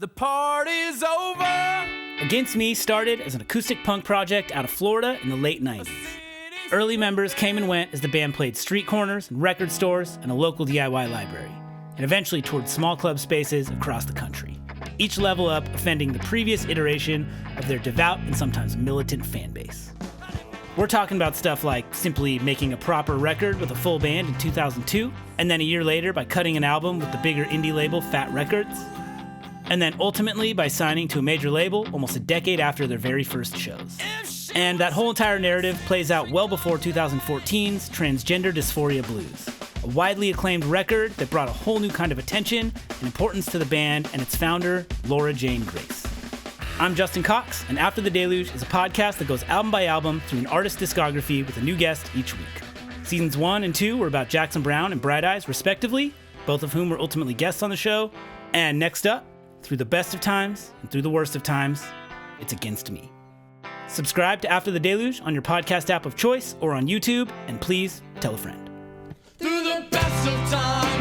The party's over. Against Me started as an acoustic punk project out of Florida in the late 90s. Early members came and went as the band played street corners and record stores and a local DIY library, and eventually toured small club spaces across the country, each level up offending the previous iteration of their devout and sometimes militant fan base. We're talking about stuff like simply making a proper record with a full band in 2002, and then a year later by cutting an album with the bigger indie label Fat Wreck Chords, and then ultimately by signing to a major label almost a decade after their very first shows. And that whole entire narrative plays out well before 2014's Transgender Dysphoria Blues, a widely acclaimed record that brought a whole new kind of attention and importance to the band and its founder, Laura Jane Grace. I'm Justin Cox, and After the Deluge is a podcast that goes album by album through an artist's discography with a new guest each week. Seasons 1 and 2 were about Jackson Browne and Bright Eyes, respectively, both of whom were ultimately guests on the show. And next up, through the best of times and through the worst of times, it's Against Me. Subscribe to After the Deluge on your podcast app of choice or on YouTube, and please tell a friend. Through the best of times.